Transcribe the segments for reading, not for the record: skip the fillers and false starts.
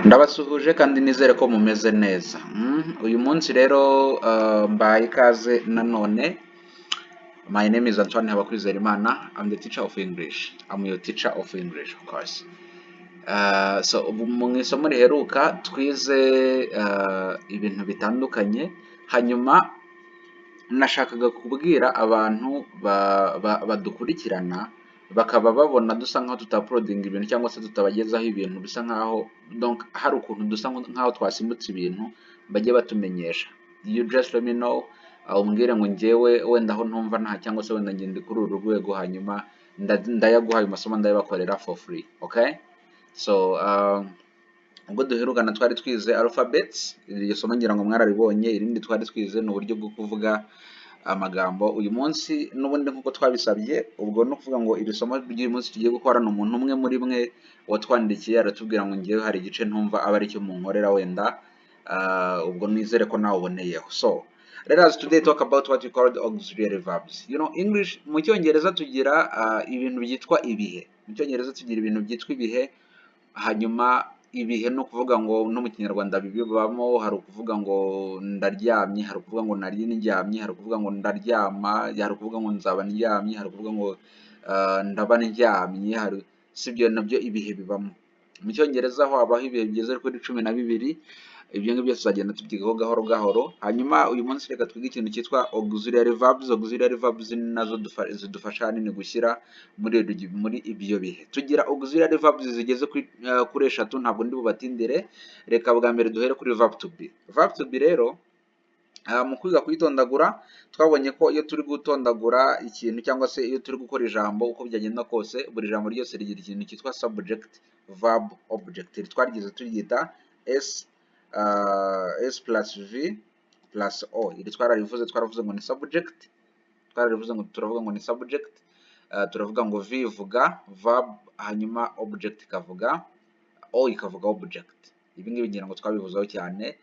Ndabasuhuje kandi nizere ko mumeze neza. Uyu munsi rero mbaye ikaze nanone. My name is Antoine Habakwizerimana. I'm the teacher of English. I'm your teacher of English, of course. So ubu mu isomo riheruka twize ibintu bitandukanye, hanyuma nashakaga kubwira abantu badukurikirana bakaba babona dusa nkaho tutapolodinga ibintu cyangwa se tutabagezaho ibintu bisa nkaho donc hari ukuntu dusa nkaho twasimbutse ibintu bajye batumenyesha. You just let me know, umbwire ngo njyewe wenda aho ntumva nta cyangwa se wenda ngende kuri uru rwego, hanyuma ndayaguha ayo masomo ndayabakorera for free, okay? So ubwo duherukana twari twize alphabets, iryo somo ngira ngo mwararibonye. Irindi twari twize ni uburyo bwo kuvuga amagambo. Uyu munsi n'ubundi nk'uko twabisabye, ubwo ni ukuvuga ngo iri somo ry'uyu munsi tugiye gukorana umuntu umwe muri mwe watwandikiye aratubwira ngo njyewe hari igice ntumva aba aricyo munkorera wenda, ubwo nizere ko nawe uboneyeho. So let us today talk about what we call the auxiliary verbs. You know, English, mu cyongereza tugira ibintu byitwa ibihe. Mu cyongereza tugira ibintu byitwa ibihe, hanyuma ibihe ni ukuvuga ngo no mu kinyarwanda bibamo. Hari ukuvuga ngo ndaryamye, hari ukuvuga ngo nari ndyamye, hari ukuvuga ngo ndaryama, hari ukuvuga ngo nzaba ndyamye, hari ukuvuga ngo ndaba ndyamye, sibyo nabyo ibihe bibamo. Mu cyongereza ho habaho ibihe bigeze kuri 12. Ibyo ngibyo tuzagenda tubyigaho gahoro gahoro. Hanyuma uyu munsi reka twige ikintu cyitwa auxiliary verbs. Auxiliary verbs nazo zidufasha hanini gushyira muri ibyo bihe. Tugira auxiliary verbs zigeze kuri 3, ntabwo ndi bubatindire. Reka bwa mbere duhere kuri verb to be. Verb to be rero mu kwiga kuyitondagura twabonye ko iyo turi gutondagura ikintu cyangwa se iyo turi gukora ijambo uko byagenda kose, buri jambo ryose rigira ikintu cyitwa subject, verb, object. Twarigize turyita S plus V plus O. Iri twaravuze ngo ni subject, turavuga ngo ni subject, turavuga ngo V ivuga verb, hanyuma object ikavuga O ikavuga object. Ibi ngibi ngira ngo twabivuzeho cyane.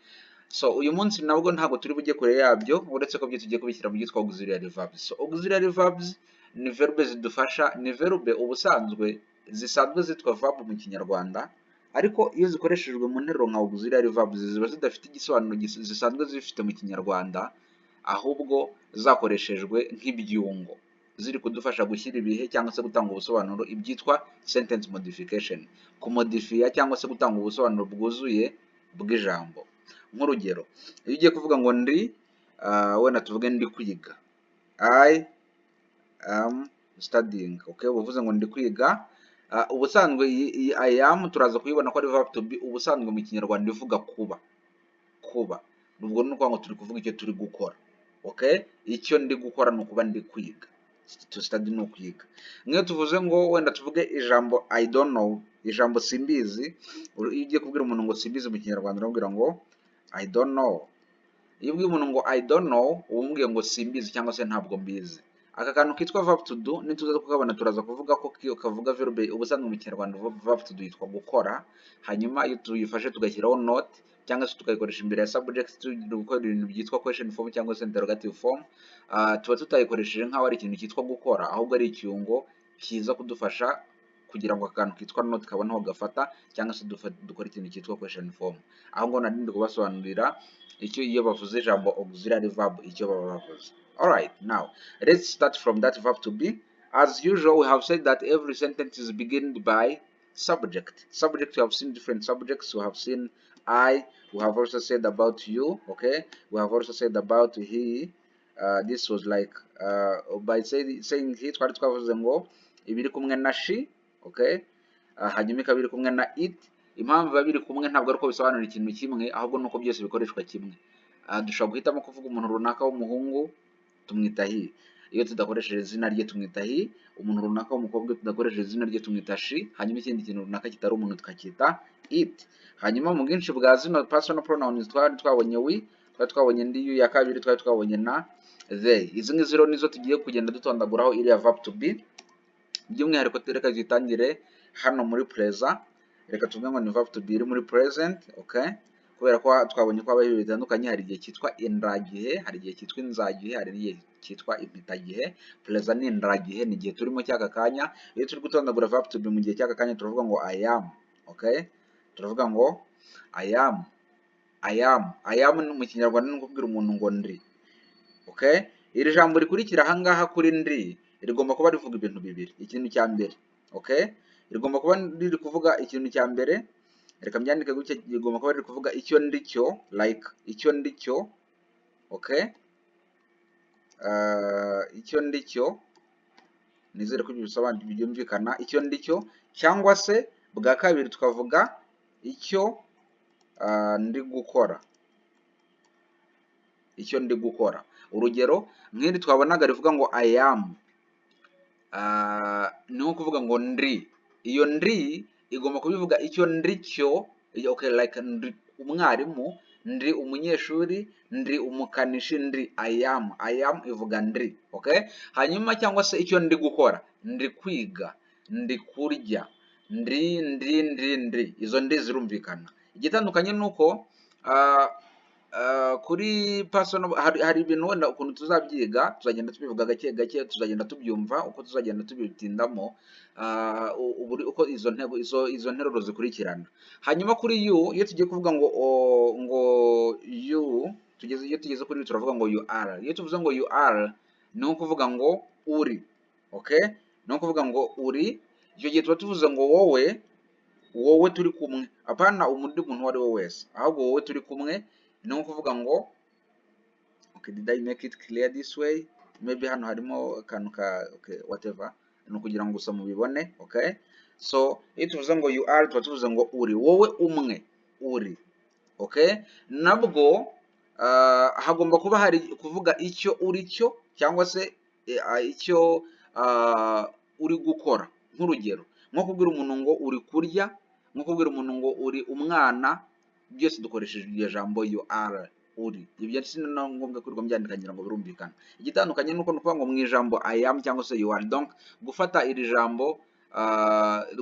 So uyu munsi nabwo ntabwo turi bujye kure yabyo, uretse ko byo tugiye kubishyira mu byitwa auxiliary verbs. So auxiliary verbs ni verbe zidufasha, ni verbe ubusanzwe zisanzwe zitwa verb mu kinyarwanda, ariko iyo zikoreshejwe mu nteruro nka auxiliary verbs ziba zidafite igisobanuro zisanzwe zifite mu kinyarwanda, ahubwo zakoreshejwe nk'ibyungo, ziri kudufasha gushyira ibihe cyangwa se gutanga ubusobanuro, ibyitwa sentence modification, kumodifiya cyangwa se gutanga ubusobanuro bwuzuye bw'ijambo. Nk'urugero, iyo ugiye kuvuga ngo ndi, wenda tuvuge ndi kwiga, I am studying, okay? Uvuze ngo ndi kwiga, ubusanzwe iyi I am turaza kuyibona ko ari verb to be. Ubusanzwe mu kinyarwanda ivuga kuba. Ubwo ni ukuvuga ngo turi kuvuga icyo turi gukora, okay? Icyo ndi gukora ni ukuba ndi kwiga. To study ni ukwiga. Nk'iyo tuvuze ngo wenda tuvuge ijambo I don't know, ijambo simbizi, iyo ugiye kubwira umuntu ngo simbizi mu kinyarwanda uramubwira ngo I don't know. Iyo ubwiye umuntu ngo I don't know, umubwiye ngo simbizi cyangwa se ntabwo mbizi. Aka kantu kitwa verb to do nituza kukabona turaza kuvuga ko kavuga verbe. Ubusanzwe mu kinyarwanda verb to do yitwa gukora, hanyuma iyo tuyifashe tugashyiraho not cyangwa se tukayikoresha imbere ya subject turi gukora ibintu byitwa question form cyangwa se interrogative form, tuba tutayikoresheje nk'aho ari ikintu cyitwa gukora, ahubwo ari icyungo kiza kudufasha kugira ngo akantu kitwa not kabone aho gafata, cyangwa se dukora ikintu cyitwa question form. Aho ngo narindi kubasobanurira icyo iyo bavuze ijambo auxiliary verb icyo baba bavuze. Alright, now let's start from that verb to be. As usual, we have said that every sentence is beginning by subject. Subject, we have seen different subjects. We have seen I, we have also said about you, okay? We have also said about he. This was like by saying he twari twavuze ngo ibiri kumwe na she, okay? Hanyuma ikaba iri kumwe na it. Impamvu biba biri kumwe ntabwo ari uko bisobanura ikintu kimwe, ahubwo nuko byose bikoreshwa kimwe. Dushobora guhitamo kuvuga umuntu runaka w'umuhungu tumwita he, iyo tudakoresheje izina rye tumwita he. Umuntu runaka w'umukobwa tudakoresheje izina rye tumwita she, hanyuma ikindi kintu runaka kitari umuntu tukacyita it. Hanyuma mu bwinshi bwa zino personal pronouns twari twabonye we, twari twabonye ndi, you ya kabiri twari twabonye na they. Izi ngizi rero nizo tugiye kugenda dutondaguraho iriya verb to be. By'umwihariko reka zitangire hano muri present. Reka tuvuge ngo ni verb to be iri muri present, okay? Kubera ko twabonye ko abaho bitandukanye, hari igihe cyitwa indagihe, hari igihe cyitwa inzagihe, hari n'igihe cyitwa impitagihe. Present ni indagihe, ni igihe turimo cy'aka kanya. Iyo turi gutondagura verb to be mu gihe cy'aka kanya turavuga ngo I am, okay? Turavuga ngo I am, mu kinyarwanda ni ukubwira umuntu ngo ndi. Okay, iri jambo rikurikira ahangaha kuri ndi rigomba kuba rivuga ibintu bibiri. Ikintu cya mbere, okay, rigomba kuba riri kuvuga ikintu cya mbere, reka mbyandike gutya, rigomba kuba riri kuvuga icyo ndi cyo, like icyo ndi cyo. Okay, icyo ndi cyo, nizere ko bisobanura byumvikana, icyo ndi cyo, cyangwa se bwa kabiri tukavuga icyo ndi gukora, icyo ndi gukora. Urugero nk'iri twabonaga rivuga ngo I am, ni nko kuvuga ngo ndi. Iyo ndi igomba kubivuga icyo ndi cyo, okay, like ndi umwarimu, ndi umunyeshuri, ndi umukanishi, ndi I am ivuga ndi. Okay, hanyuma cyangwa se icyo ndi gukora, ndi kwiga, ndi kurya, ndi, izo ndi zirumvikana. Igitandukanye nuko kuri personal hari ibintu wenda ukuntu tuzabyiga, tuzagenda tubivuga gake gake, tuzagenda tubyumva uko tuzagenda tubitindamo, uko izo nteruro zikurikirana. Hanyuma kuri you, iyo tugiye kuvuga ngo you, iyo tugeze kuri you turavuga ngo you are. Iyo tuvuze ngo you are, ni nko kuvuga ngo uri. Okay, ni nko kuvuga ngo uri. Icyo gihe tuba tuvuze ngo wowe turi kumwe, apana undi muntu uwo ari we wese, ahubwo wowe turi kumwe. Ni nko kuvuga ngo, okay, did I make it clear this way? Maybe hano harimo akantu okay, whatever, ni ukugira ngo gusa mubibone. Okay, so iyo tuvuze ngo you are, tuba tuvuze ngo uri, wowe umwe uri. Okay, nabwo hagomba kuba hari kuvuga icyo uri cyo, cyangwa se icyo uri gukora. Nk'urugero, nko kubwira umuntu ngo uri kurya, nko kubwira umuntu ngo uri umwana, byose dukoresheje iryo jambo you are, uri. Ibyo si na ngombwa kurirwa mbyandika ngira ngo birumvikana. Igitandukanye nuko nukuvuga ngo mu ijambo I am cyangwa se you are, donc gufata iri jambo,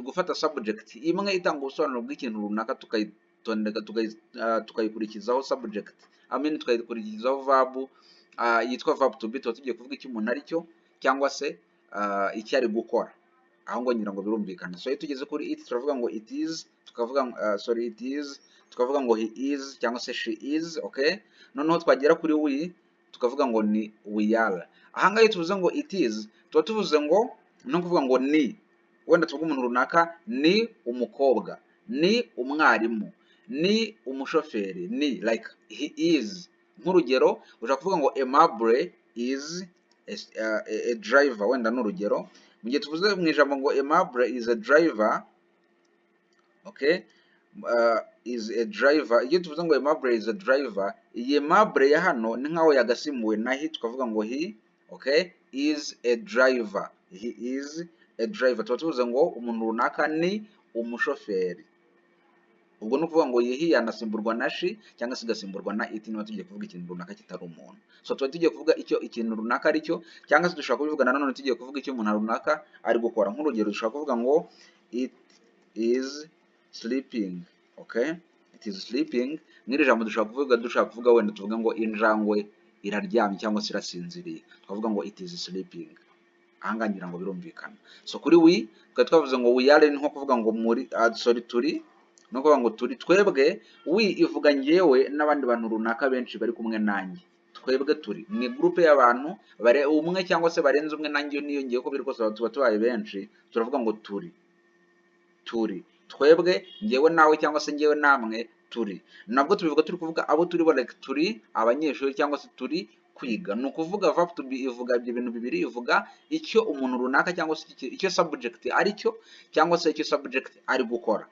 gufata subject imwe itanga ubusobanuro bw'ikintu runaka tukayitondeka, tukayikurikizaho subject, tukayikurikizaho verb yitwa verb to be, tuba tugiye kuvuga icyo umuntu ari cyo cyangwa se icyo ari gukora. Aho ngo ngira ngo birumvikana. So iyo tugeze kuri it turavuga ngo it is, tukavuga it is, tukavuga ngo he is cyangwa se she is. Okay, noneho twagera kuri we tukavuga ngo ni we are. Ahangaha iyo tuvuze ngo it is, tuba tuvuze ngo no kuvuga ngo ni, wenda tuvuga umuntu runaka, ni umukobwa, ni umwarimu, ni umushoferi, ni like he is. Nk'urugero ushaka kuvuga ngo Aimable is a driver, wenda n'urugero. Mu gihe tuvuze mu ijambo ngo Aimable is a driver, okay, is a driver. Iyo tuvuze ngo Aimable is a driver, iyi Aimable ya hano ni nkaho yagasimbuwe na he, tukavuga ngo he, okay, is a driver, he is a driver. Tuba tuvuze ngo umuntu runaka ni umushoferi. Ubwo ni ukuvuga ngo he yanasimburwa na she cyangwa se igasimburwa na it, niba tugiye kuvuga ikintu runaka kitari umuntu. So tuba tugiye kuvuga icyo ikintu runaka ari cyo, cyangwa se dushaka kubivuga nanone tugiye kuvuga icyo umuntu runaka ari gukora. Nk'urugero dushaka kuvuga ngo it is sleeping. Okay, it is sleeping. N'iri jambo dushaka kuvuga wenda tuvuga ngo injangwe iraryamye cyangwa se irasinziriye, tukavuga ngo it is sleeping. Ahangaha ngira ngo birumvikana. So kuri we twari twavuze ngo we are, ni nko kuvuga ngo turi, no kuvuga ngo turi twebwe. We ivuga ngewe n'abandi bantu runaka benshi bari kumwe nanjye. Twebwe turi ni groupe y'abantu umwe cyangwa se barenze umwe, nanjye niyongeye ko biri kose tuba tubaye benshi, turavuga ngo turi twebwe, ngewe nawe cyangwa se ngewe namwe, turi. Nabwo tubivuga turi kuvuga abo turi bo, like turi abanyeshuri cyangwa se turi kwiga. Ni ukuvuga verb to be ivuga ibyo bintu bibiri, ivuga icyo umuntu runaka cyangwa se icyo subject ari cyo, cyangwa se icyo subject ari gukora.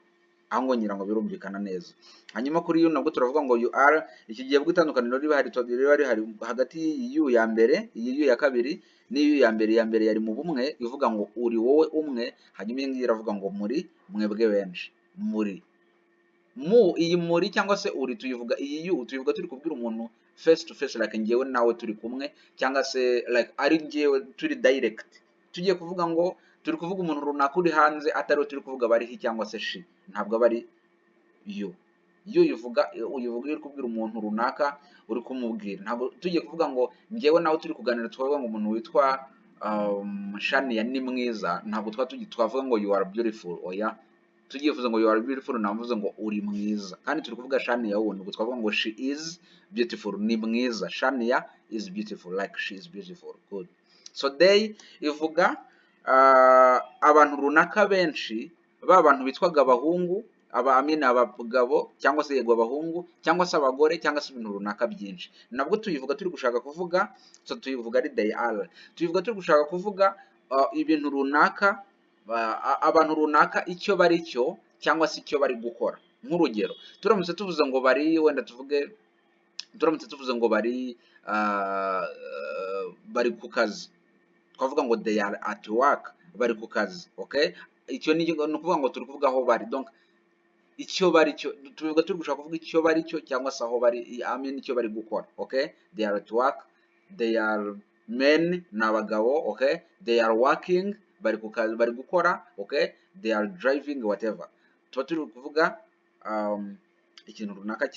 Aho ngo ngira ngo birumvikana neza. Hanyuma kuri you nabwo turavuga ngo you are. Iki gihe bw'itandukaniro riba hari hagati y'yu ya mbere, iyi ya kabiri n'iyu ya mbere. Ya mbere yari mu bumwe, ivuga ngo uri wowe umwe, hanyuma iyi ngiyi iravuga ngo muri mwebwe benshi. Muri iyi muri cyangwa se uri tuyivuga, iyi you tuyivuga turi kubwira umuntu face to face, like ngewe nawe turi kumwe, cyangwa se like ari ngewe turi direct. Tugiye kuvuga ngo turi kuvuga umuntu runaka uri hanze, atari turi kuvuga bari he cyangwa se she, ntabwo bari you. You uyivuga uri kubwira umuntu runaka uri kumubwira. Ntabwo tugiye kuvuga ngo ngewe nawe turi kuganira tukavuga ngo umuntu witwa Shania ni mwiza, ntabwo twavuga ngo you are beautiful. Oya, tugiye kuvuga ngo you are beautiful navuze ngo uri mwiza, kandi turi kuvuga Shania wundi, ubwo twavuga ngo she is beautiful, ni mwiza. Shania is beautiful, like she is beautiful. Good. So they ivuga abantu runaka benshi, ba bantu bitwaga abahungu, abagabo cyangwa se yego abahungu cyangwa se abagore cyangwa se ibintu runaka byinshi, nabwo tuyivuga turi gushaka kuvuga, so tuyivuga ari they are, tuyivuga turi gushaka kuvuga ibintu runaka, abantu runaka icyo bari cyo cyangwa se icyo bari gukora. Nk'urugero turamutse tuvuze ngo bari, wenda tuvuge turamutse tuvuze ngo bari bari ku kazi, twavuga ngo they are at work, bari ku kazi. Okay, icyo ni ukuvuga ngo turi kuvuga aho bari, donc icyo bari cyo tuvuga turi gushaka kuvuga icyo bari cyo cyangwa se aho bari, icyo bari gukora. Okay, they are at work, they are men, ni abagabo. Okay, they are working, bari ku kazi, bari gukora. Okay, they are driving, whatever. Tuba turi kuvuga ikintu runaka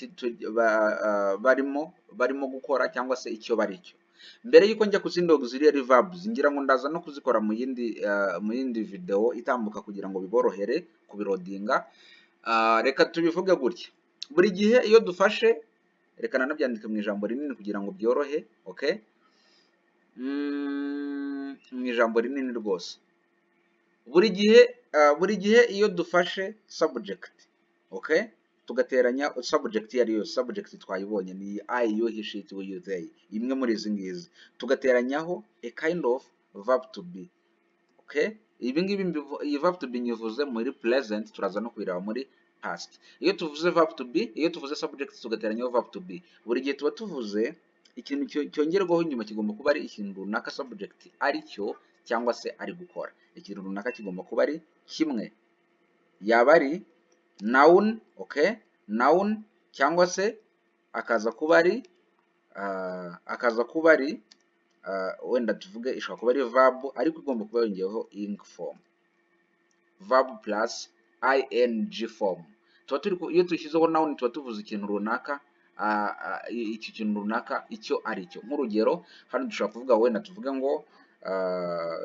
barimo gukora cyangwa se icyo bari cyo. Mbere yuko njya kuzindi auxiliary verbs, ngira ngo ndaza no kuzikora mu yindi video itambuka kugira ngo biborohere kubirodinga. Reka tubivuge gutya, buri gihe iyo dufashe, reka nanabyandike mu ijambo rinini kugira ngo byorohe. Okay, mu ijambo rinini rwose, buri gihe iyo dufashe subject, okay, tugateranya subject iyo ari yo, subject twayibonye ni I, you, he, she, it, we, you, they, imwe muri izi ngizi, tugateranyaho a kind of verb to be. Okay, ibi ngibi iyi verb to be nyivuze muri present, turaza no kubireba muri past. Iyo tuvuze verb to be, iyo tuvuze subject tugateranyaho verb to be, buri gihe tuba tuvuze ikintu cyongerwaho inyuma kigomba kuba ari ikintu runaka subject ari cyo cyangwa se ari gukora. Ikintu runaka kigomba kuba ari kimwe, yaba ari noun. Okay, noun, cyangwa se akaza kuba ari wenda tuvuge ishobora kuba ari verb ariko igomba kuba yongeyeho ing form, verb plus ing form. Iyo dushyizeho noun tuba tuvuze ikintu runaka, iki kintu runaka icyo ari cyo. Nk'urugero hano dushobora kuvuga, wenda tuvuge ngo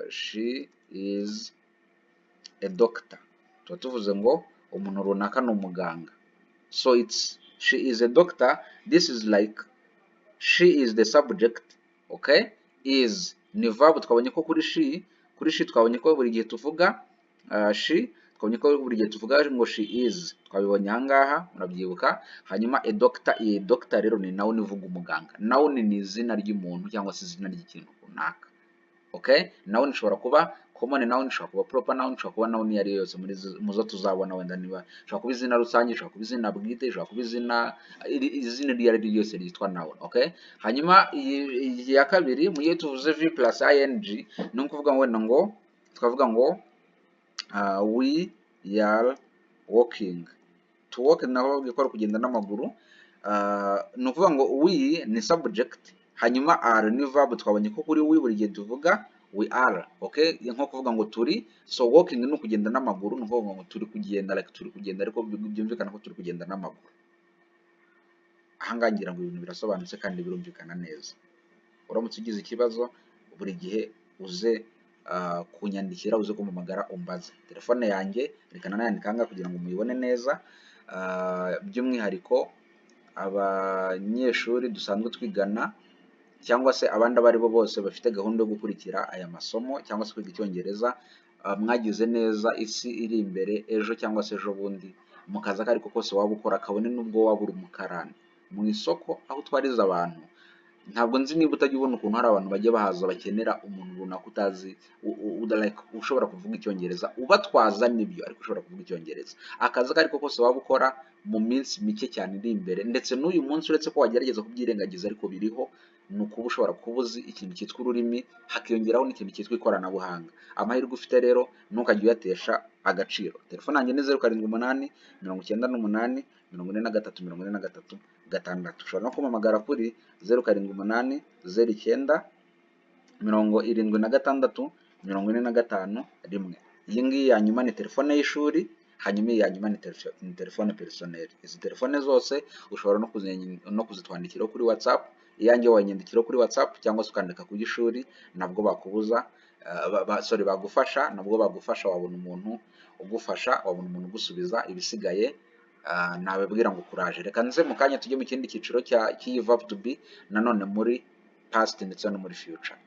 she is a doctor, tuba tuvuze ngo umuntu runaka ni umuganga. So it's she is a doctor, this is like she is the subject. Okay, is ni verb, twabonye ko kuri she twabonye ko buri gihe tuvuga she, twabonye ko buri gihe tuvuga ngo she is, twabibonye ahangaha murabyibuka. Hanyuma a doctor, iyi doctor rero ni noun ivuga umuganga. Noun ni izina ry'umuntu cyangwa se izina ry'ikintu runaka. Okay, noun ishobora kuba common noun, ishobora kuba proper noun, ishobora kuba noun iyo ari yo yose mu zo tuzabona, wenda niba ishobora kuba izina rusange, ishobora kuba izina bwite, ishobora kuba izina iyo ari ryo ryose ryitwa noun. Okay, hanyuma iyi ya kabiri, mu gihe tuvuze v plus ing, ni ukuvuga ngo wenda ngo twavuga ngo we are walking. To walk naho gikora kugenda n'amaguru. Ni ukuvuga ngo we ni subject, hanyuma are ni verb. Twabonye ko kuri we buri gihe tuvuga we are. Okay, nko kuvuga ngo turi, so walking ni ukugenda n'amaguru, ni ukuvuga ngo turi kugenda, like turi kugenda ariko byumvikana ko turi kugenda n'amaguru. Ahangaha ngira ngo ibintu birasobanutse kandi birumvikana neza. Uramutse ugize ikibazo, buri gihe uze kunyandikira, uze kumpamagara umbaze. Telefone yanjye reka nanayandika ahangaha kugira ngo muyibone neza. By'umwihariko abanyeshuri dusanzwe twigana cyangwa se abandi abo ari bo bose bafite gahunda yo gukurikira aya masomo cyangwa se kwiga Icyongereza, mwagize neza. Isi iri imbere ejo cyangwa se ejo bundi, mu kazi ako ariko kose waba ukora, kabone n'ubwo waba uri umukarani, mu isoko aho utwariza abantu, ntabwo nzi niba utajya ubona ukuntu hari abantu bajya bahaza bakenera umuntu runaka utazi, like ushobora kuvuga Icyongereza, ubatwaza nibyo ariko ushobora kuvuga Icyongereza. Akazi ako ariko kose waba ukora mu minsi mike cyane iri imbere, ndetse n'uyu munsi uretse ko wagerageza kubyirengagiza ariko biriho, ni ukuba ushobora kuba uzi ikintu cyitwa ururimi, hakiyongeraho n'ikintu cyitwa ikoranabuhanga. Amahirwe ufite rero ntukajye uyatesha agaciro. Telefone yanjye ni 0788 98 43 43 6. Ushobora no kumpamagara kuri 0788 09 76 45 1. Iyi ngiyi ya nyuma ni telefone y'ishuri, hanyuma iyi ya nyuma ni telefone personnel. Izi telefone zose ushobora no kuzitwandikiraho kuri WhatsApp. Iyanjye wanyandikiraho kuri WhatsApp cyangwa se ukandika ku y'ishuri, nabwo bakubuza. sorry bagufasha, nabwo bagufasha, wabona umuntu ugufasha, wabona umuntu ugusubiza, ibisigaye nababwira ngo kuraje. Reka nze mu kanya tujye mu kindi cyiciro cy'iyi verb to be nanone muri past ndetse no muri future.